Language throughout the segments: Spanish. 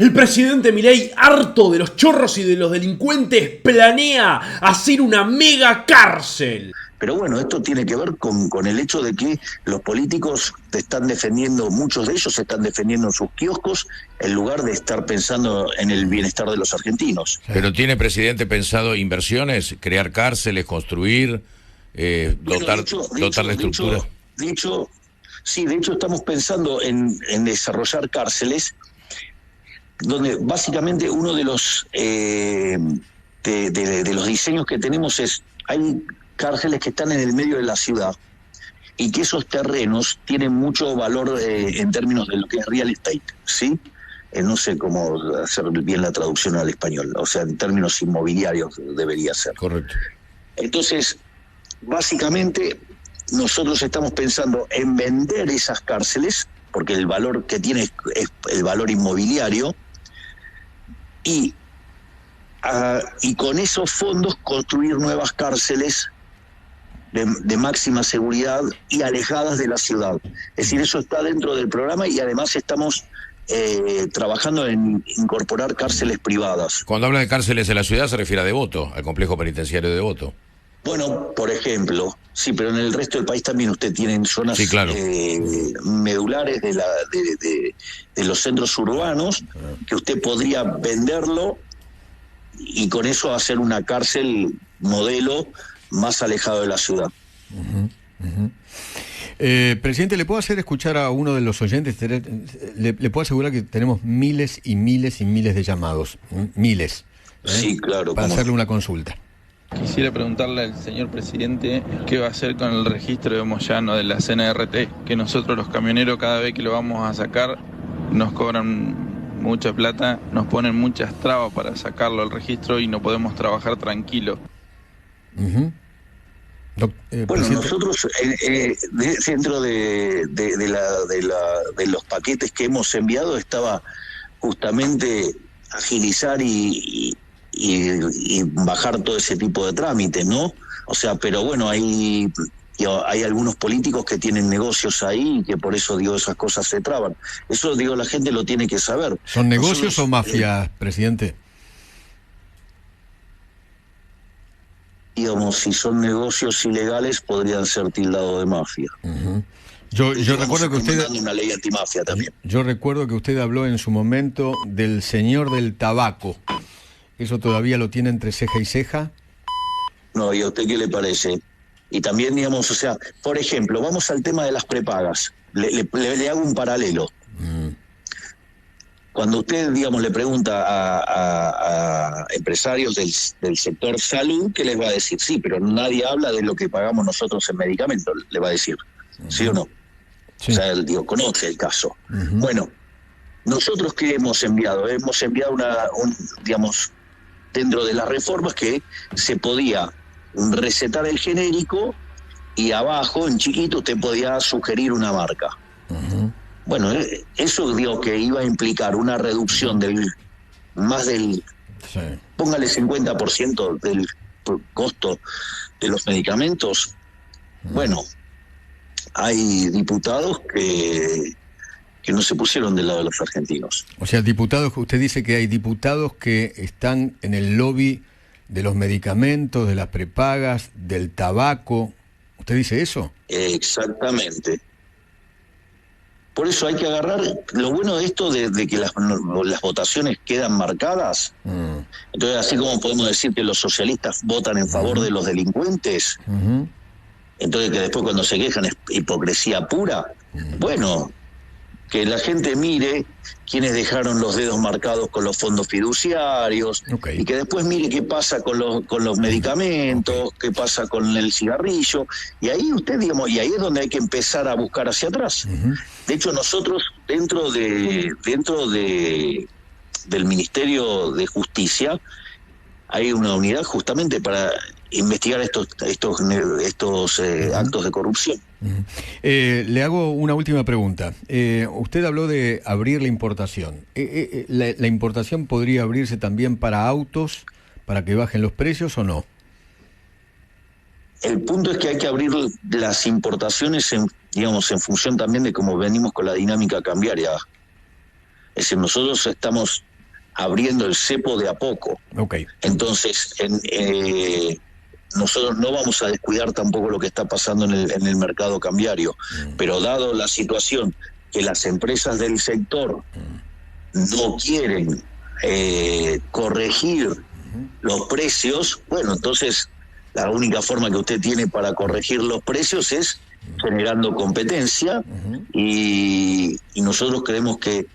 El presidente Milei, harto de los chorros y de los delincuentes, planea hacer una mega cárcel. Pero bueno, esto tiene que ver con el hecho de que los políticos te están defendiendo, muchos de ellos se están defendiendo en sus kioscos, en lugar de estar pensando en el bienestar de los argentinos. ¿Pero tiene, presidente, pensado inversiones, crear cárceles, construir, dotar de estructura? De hecho, estamos pensando en desarrollar cárceles donde básicamente uno de los de los diseños que tenemos es, hay cárceles que están en el medio de la ciudad y que esos terrenos tienen mucho valor en términos de lo que es real estate, ¿sí? No sé cómo hacer bien la traducción al español, o sea, en términos inmobiliarios debería ser. Correcto. Entonces, básicamente, nosotros estamos pensando en vender esas cárceles, porque el valor que tiene es el valor inmobiliario, y con esos fondos construir nuevas cárceles de máxima seguridad y alejadas de la ciudad. Es decir, eso está dentro del programa y además estamos trabajando en incorporar cárceles privadas. Cuando habla de cárceles en la ciudad se refiere a Devoto, al complejo penitenciario de Devoto. Bueno, por ejemplo, sí, pero en el resto del país también usted tiene zonas sí, claro. Medulares de los centros urbanos que usted podría venderlo y con eso hacer una cárcel modelo más alejado de la ciudad. Presidente, ¿le puedo hacer escuchar a uno de los oyentes? Le puedo asegurar que tenemos miles y miles y miles de llamados. Miles. Sí, claro. Para hacerle una consulta. Quisiera preguntarle al señor presidente qué va a hacer con el registro de Moyano de la CNRT, que nosotros los camioneros cada vez que lo vamos a sacar nos cobran mucha plata, nos ponen muchas trabas para sacarlo al registro y no podemos trabajar tranquilo. Bueno, nosotros dentro de los paquetes que hemos enviado estaba justamente agilizar y bajar todo ese tipo de trámites, ¿no? O sea, pero bueno, hay algunos políticos que tienen negocios ahí y que por eso, digo, esas cosas se traban. Eso, digo, la gente lo tiene que saber. ¿Son negocios o mafias, presidente? Digamos, si son negocios ilegales, podrían ser tildados de mafia. Yo recuerdo que usted... una ley antimafia también. Yo recuerdo que usted habló en su momento del señor del tabaco. ¿Eso todavía lo tiene entre ceja y ceja? No, ¿y a usted qué le parece? Y también, digamos, o sea, por ejemplo, vamos al tema de las prepagas. Le hago un paralelo. Cuando usted, digamos, le pregunta a empresarios del sector salud, ¿qué les va a decir? Sí, pero nadie habla de lo que pagamos nosotros en medicamentos, le va a decir. ¿Sí o no? Sí. O sea, digo, conoce el caso. Bueno, nosotros ¿qué hemos enviado? Hemos enviado digamos, dentro de las reformas que se podía recetar el genérico y abajo, en chiquito, usted podía sugerir una marca. Bueno, eso digo que iba a implicar una reducción póngale 50% del costo de los medicamentos. Bueno, hay diputados que no se pusieron del lado de los argentinos. O sea, diputados, usted dice que hay diputados que están en el lobby de los medicamentos, de las prepagas, del tabaco. ¿Usted dice eso? Exactamente. Por eso hay que agarrar, lo bueno de esto de que las votaciones quedan marcadas, entonces así como podemos decir que los socialistas votan en favor de los delincuentes, entonces que después cuando se quejan es hipocresía pura, bueno, que la gente mire quiénes dejaron los dedos marcados con los fondos fiduciarios, y que después mire qué pasa con los medicamentos, qué pasa con el cigarrillo, y ahí usted, digamos, y ahí es donde hay que empezar a buscar hacia atrás. De hecho, nosotros dentro del Ministerio de Justicia hay una unidad justamente para investigar estos actos de corrupción. Le hago una última pregunta. Usted habló de abrir la importación. ¿La importación podría abrirse también para autos, para que bajen los precios o no? El punto es que hay que abrir las importaciones en función también de cómo venimos con la dinámica cambiaria. Es decir, nosotros estamos abriendo el cepo de a poco. Okay. Entonces, nosotros no vamos a descuidar tampoco lo que está pasando en el mercado cambiario, pero dado la situación que las empresas del sector no quieren corregir los precios, bueno, entonces la única forma que usted tiene para corregir los precios es generando competencia, y nosotros creemos que,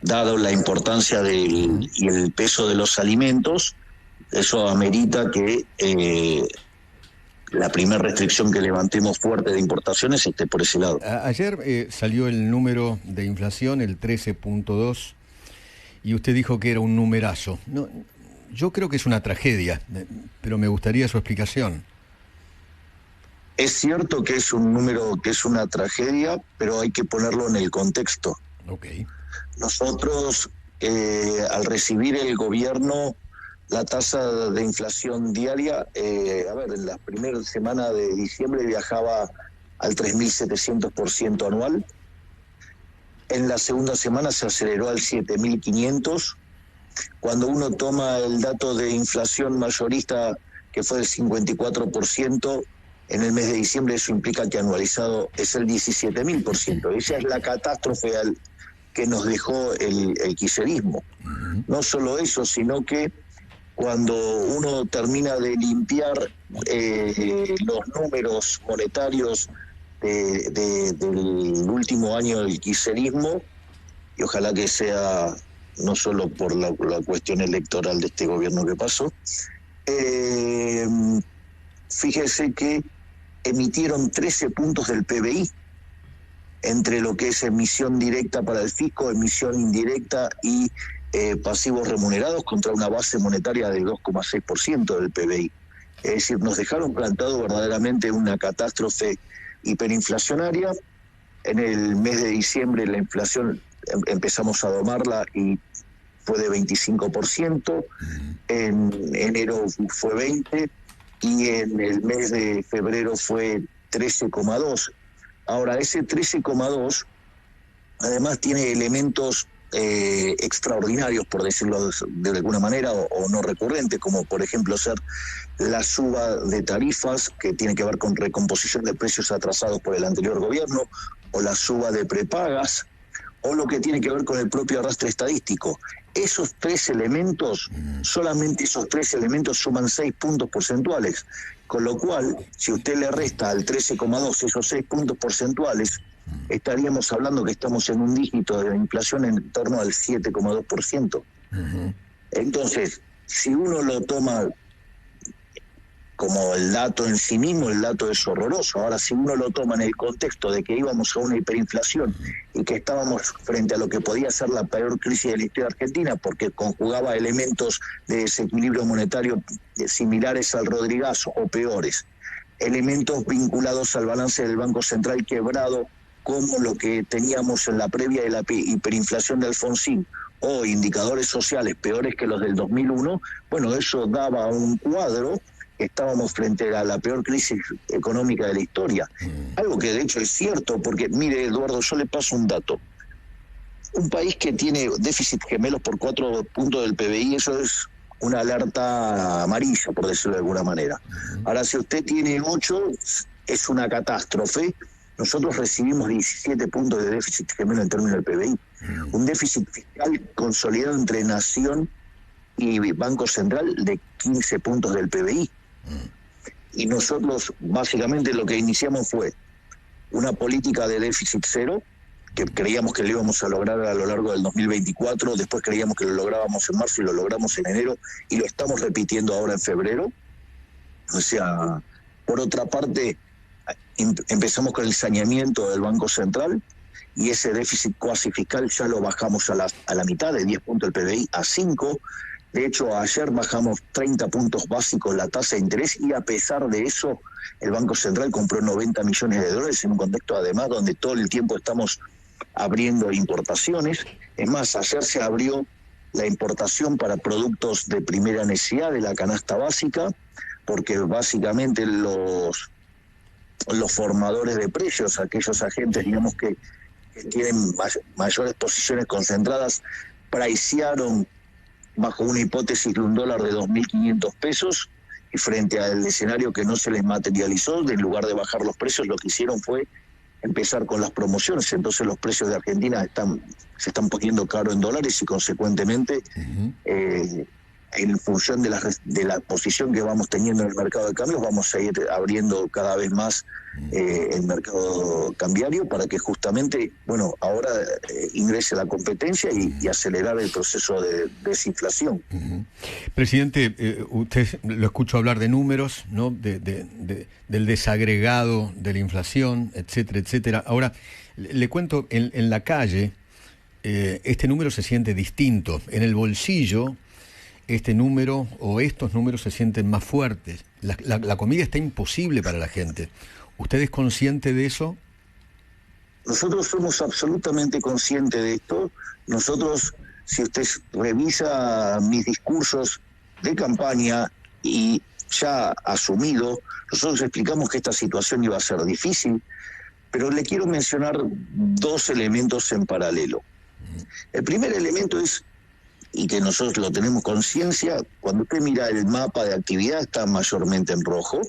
dado la importancia y el peso de los alimentos, eso amerita que la primera restricción que levantemos fuerte de importaciones esté por ese lado. Ayer salió el número de inflación, el 13.2, y usted dijo que era un numerazo. No, yo creo que es una tragedia, pero me gustaría su explicación. Es cierto que es un número, que es una tragedia, pero hay que ponerlo en el contexto. Okay. Nosotros, al recibir el gobierno la tasa de inflación diaria, en la primera semana de diciembre viajaba al 3.700% anual. En la segunda semana se aceleró al 7.500. Cuando uno toma el dato de inflación mayorista, que fue del 54%, en el mes de diciembre, eso implica que anualizado es el 17.000%. Esa es la catástrofe que nos dejó el kirchnerismo. No solo eso, sino que cuando uno termina de limpiar los números monetarios del último año del kirchnerismo, y ojalá que sea no solo por la cuestión electoral de este gobierno que pasó, fíjese que emitieron 13 puntos del PBI, entre lo que es emisión directa para el fisco, emisión indirecta y pasivos remunerados, contra una base monetaria del 2,6% del PBI. Es decir, nos dejaron plantado verdaderamente una catástrofe hiperinflacionaria. En el mes de diciembre la inflación empezamos a domarla y fue de 25%, en enero fue 20%, y en el mes de febrero fue 13,2%. Ahora, ese 13,2 además tiene elementos extraordinarios, por decirlo de alguna manera, o no recurrentes, como por ejemplo ser la suba de tarifas, que tiene que ver con recomposición de precios atrasados por el anterior gobierno, o la suba de prepagas, o lo que tiene que ver con el propio arrastre estadístico. Esos tres elementos, solamente esos tres elementos suman 6 puntos porcentuales, con lo cual, si usted le resta al 13,2 esos 6 puntos porcentuales, estaríamos hablando que estamos en un dígito de inflación en torno al 7,2%. Entonces, si uno lo toma como el dato en sí mismo, el dato es horroroso. Ahora, si uno lo toma en el contexto de que íbamos a una hiperinflación y que estábamos frente a lo que podía ser la peor crisis de la historia argentina, porque conjugaba elementos de desequilibrio monetario similares al Rodrigazo o peores, elementos vinculados al balance del Banco Central quebrado, como lo que teníamos en la previa de la hiperinflación de Alfonsín, o indicadores sociales peores que los del 2001, bueno, eso daba un cuadro. Estábamos frente a la peor crisis económica de la historia. Algo que de hecho es cierto, porque mire, Eduardo, yo le paso un dato. Un país que tiene déficit gemelos por 4 puntos del PBI, eso es una alerta amarilla, por decirlo de alguna manera. Ahora, si usted tiene 8, es una catástrofe. Nosotros recibimos 17 puntos de déficit gemelo en términos del PBI. Un déficit fiscal consolidado entre Nación y Banco Central de 15 puntos del PBI. Y nosotros básicamente lo que iniciamos fue una política de déficit cero, que creíamos que lo íbamos a lograr a lo largo del 2024, después creíamos que lo lográbamos en marzo y lo logramos en enero, y lo estamos repitiendo ahora en febrero. O sea, por otra parte, empezamos con el saneamiento del Banco Central, y ese déficit cuasi fiscal ya lo bajamos a la mitad, de 10 puntos del PBI a 5. De hecho, ayer bajamos 30 puntos básicos la tasa de interés, y a pesar de eso, el Banco Central compró 90 millones de dólares en un contexto además donde todo el tiempo estamos abriendo importaciones. Es más, ayer se abrió la importación para productos de primera necesidad de la canasta básica, porque básicamente los formadores de precios, aquellos agentes, digamos, que tienen mayores posiciones concentradas, pricearon bajo una hipótesis de un dólar de 2.500 pesos, y frente al escenario que no se les materializó, en lugar de bajar los precios, lo que hicieron fue empezar con las promociones. Entonces los precios de Argentina se están poniendo caro en dólares, y consecuentemente en función de la posición que vamos teniendo en el mercado de cambios, vamos a ir abriendo cada vez más el mercado cambiario, para que justamente, bueno, ahora ingrese la competencia y acelerar el proceso de desinflación. Presidente, usted lo escucho hablar de números, ¿no? Del desagregado de la inflación, etcétera, etcétera. Ahora, le cuento, en la calle, este número se siente distinto. En el bolsillo, este número o estos números se sienten más fuertes. La comida está imposible para la gente. ¿Usted es consciente de eso? Nosotros somos absolutamente conscientes de esto. Nosotros, si usted revisa mis discursos de campaña y ya asumido, nosotros explicamos que esta situación iba a ser difícil, pero le quiero mencionar dos elementos en paralelo. El primer elemento es, y que nosotros lo tenemos conciencia, cuando usted mira el mapa de actividad está mayormente en rojo,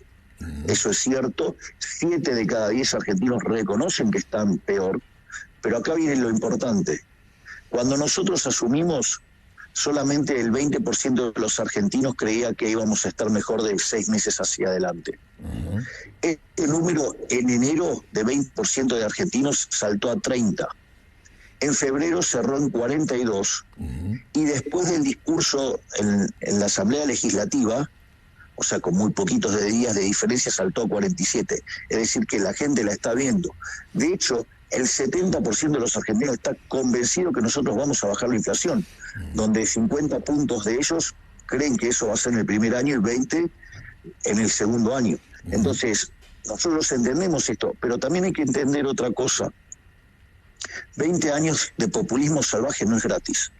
eso es cierto, 7 de cada 10 argentinos reconocen que están peor, pero acá viene lo importante. Cuando nosotros asumimos, solamente el 20% de los argentinos creía que íbamos a estar mejor de 6 meses hacia adelante. Este número en enero de 20% de argentinos saltó a 30%. En febrero cerró en 42%, y después del discurso en la Asamblea Legislativa, o sea, con muy poquitos días de diferencia, saltó a 47%. Es decir, que la gente la está viendo. De hecho, el 70% de los argentinos está convencido que nosotros vamos a bajar la inflación, donde 50 puntos de ellos creen que eso va a ser en el primer año y 20 en el segundo año. Entonces, nosotros entendemos esto, pero también hay que entender otra cosa. 20 años de populismo salvaje no es gratis.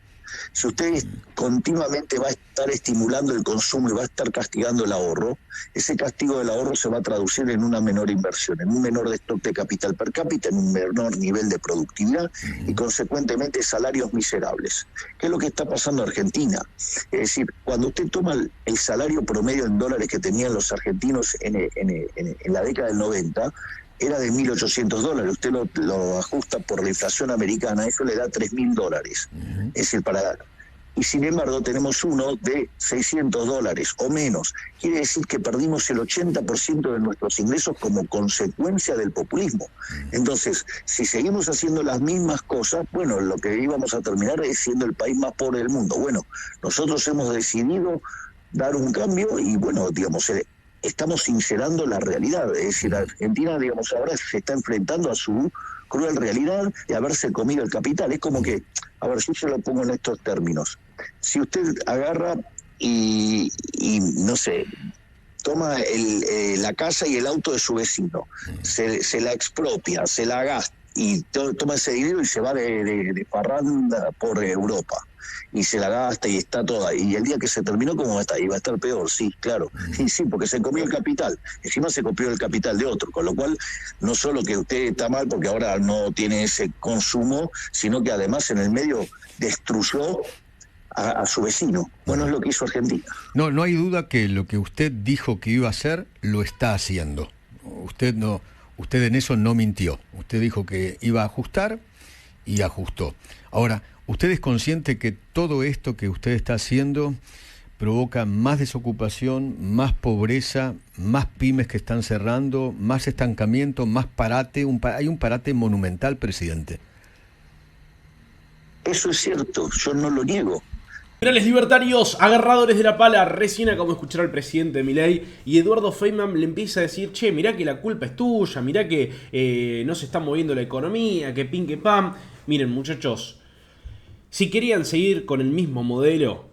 Si usted continuamente va a estar estimulando el consumo y va a estar castigando el ahorro, ese castigo del ahorro se va a traducir en una menor inversión, en un menor stock de capital per cápita, en un menor nivel de productividad y consecuentemente salarios miserables. ¿Qué es lo que está pasando en Argentina? Es decir, cuando usted toma el salario promedio en dólares que tenían los argentinos en la década del 90, era de $1.800. Usted lo ajusta por la inflación americana, eso le da $3.000. Es decir, y sin embargo tenemos uno de $600 o menos. Quiere decir que perdimos el 80% de nuestros ingresos como consecuencia del populismo. Entonces, si seguimos haciendo las mismas cosas, bueno, lo que íbamos a terminar es siendo el país más pobre del mundo. Bueno, nosotros hemos decidido dar un cambio y, bueno, digamos, estamos sincerando la realidad. Es decir, Argentina, digamos, ahora se está enfrentando a su cruel realidad de haberse comido el capital. Es como que, a ver, yo se lo pongo en estos términos. Si usted agarra y no sé, toma la casa y el auto de su vecino, se la expropia, se la gasta, y toma ese dinero y se va de parranda por Europa, y se la gasta y está toda, y el día que se terminó, ¿cómo va a estar? Y va a estar peor, sí, claro, sí, porque se comió el capital, encima se copió el capital de otro, con lo cual no solo que usted está mal porque ahora no tiene ese consumo, sino que además en el medio destruyó a su vecino. Bueno, es lo que hizo Argentina. No hay duda que lo que usted dijo que iba a hacer, lo está haciendo. Usted en eso no mintió. Usted dijo que iba a ajustar y ajustó. Ahora, ¿usted es consciente que todo esto que usted está haciendo provoca más desocupación, más pobreza, más pymes que están cerrando, más estancamiento, más parate? Hay un parate monumental, presidente. Eso es cierto, yo no lo niego. Liberales libertarios, agarradores de la pala, recién acabo de escuchar al presidente Milei y Eduardo Feynman le empieza a decir, che, mirá que la culpa es tuya, mirá que no se está moviendo la economía, que pin que pam. Miren, muchachos, si querían seguir con el mismo modelo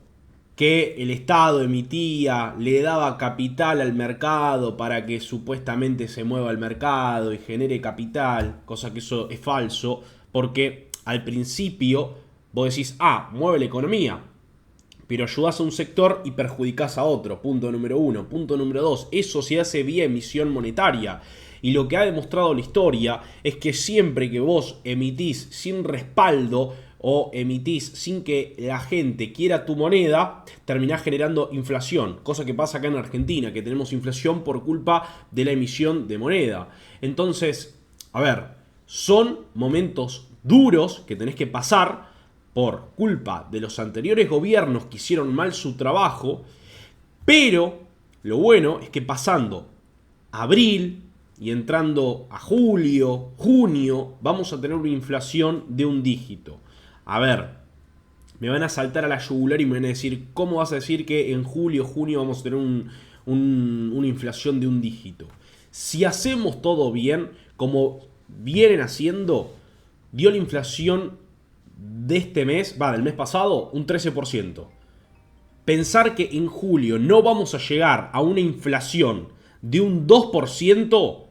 que el Estado emitía, le daba capital al mercado para que supuestamente se mueva el mercado y genere capital, cosa que eso es falso, porque al principio vos decís, mueve la economía, pero ayudás a un sector y perjudicás a otro. Punto número 1. Punto número 2. Eso se hace vía emisión monetaria. Y lo que ha demostrado la historia es que siempre que vos emitís sin respaldo o emitís sin que la gente quiera tu moneda, terminás generando inflación. Cosa que pasa acá en Argentina, que tenemos inflación por culpa de la emisión de moneda. Entonces, a ver, son momentos duros que tenés que pasar por culpa de los anteriores gobiernos que hicieron mal su trabajo, pero lo bueno es que pasando abril y entrando a julio, junio, vamos a tener una inflación de un dígito. A ver, me van a saltar a la yugular y me van a decir, ¿cómo vas a decir que en julio, junio vamos a tener una inflación de un dígito? Si hacemos todo bien, como vienen haciendo, dio la inflación de este mes, del mes pasado, un 13%. Pensar que en julio no vamos a llegar a una inflación de un 2%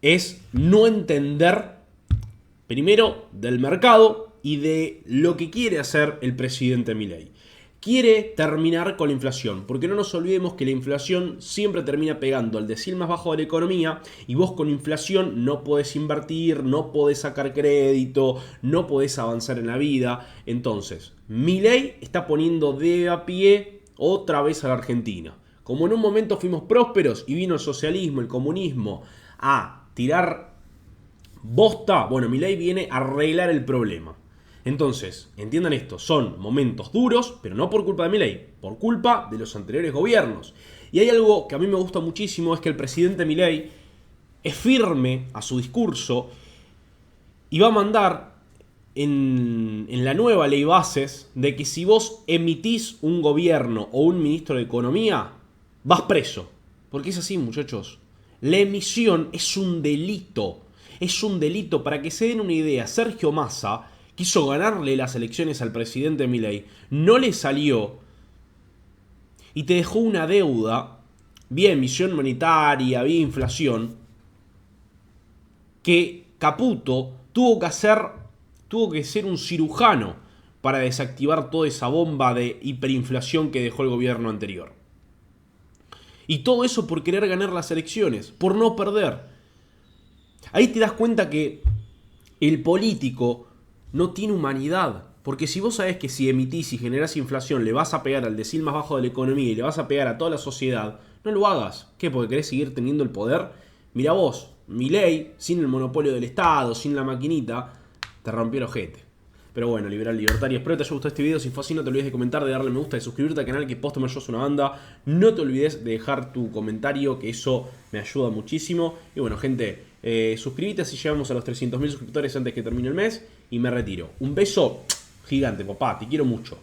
es no entender, primero, del mercado y de lo que quiere hacer el presidente Milei. Quiere terminar con la inflación, porque no nos olvidemos que la inflación siempre termina pegando al decil más bajo de la economía, y vos con inflación no podés invertir, no podés sacar crédito, no podés avanzar en la vida. Entonces, Milei está poniendo de a pie otra vez a la Argentina. Como en un momento fuimos prósperos y vino el socialismo, el comunismo a tirar bosta, bueno, Milei viene a arreglar el problema. Entonces, entiendan esto, son momentos duros, pero no por culpa de Milei, por culpa de los anteriores gobiernos. Y hay algo que a mí me gusta muchísimo, es que el presidente Milei es firme a su discurso y va a mandar en la nueva ley bases de que si vos emitís un gobierno o un ministro de Economía, vas preso. Porque es así, muchachos. La emisión es un delito. Es un delito. Para que se den una idea, Sergio Massa quiso ganarle las elecciones al presidente Milei, no le salió y te dejó una deuda, vía emisión monetaria, vía inflación, que Caputo tuvo que ser un cirujano para desactivar toda esa bomba de hiperinflación que dejó el gobierno anterior. Y todo eso por querer ganar las elecciones, por no perder. Ahí te das cuenta que el político no tiene humanidad. Porque si vos sabés que si emitís y generás inflación le vas a pegar al decil más bajo de la economía y le vas a pegar a toda la sociedad, no lo hagas. ¿Qué? ¿Porque querés seguir teniendo el poder? Mira vos, Milei, sin el monopolio del Estado, sin la maquinita, te rompió el ojete. Pero bueno, liberal libertario, espero que te haya gustado este video. Si fue así, no te olvides de comentar, de darle me gusta, de suscribirte al canal, que Posta Me Ayuda una banda. No te olvides de dejar tu comentario, que eso me ayuda muchísimo. Y bueno, gente, suscríbete así llegamos a los 300.000 suscriptores antes que termine el mes. Y me retiro. Un beso gigante, papá, te quiero mucho.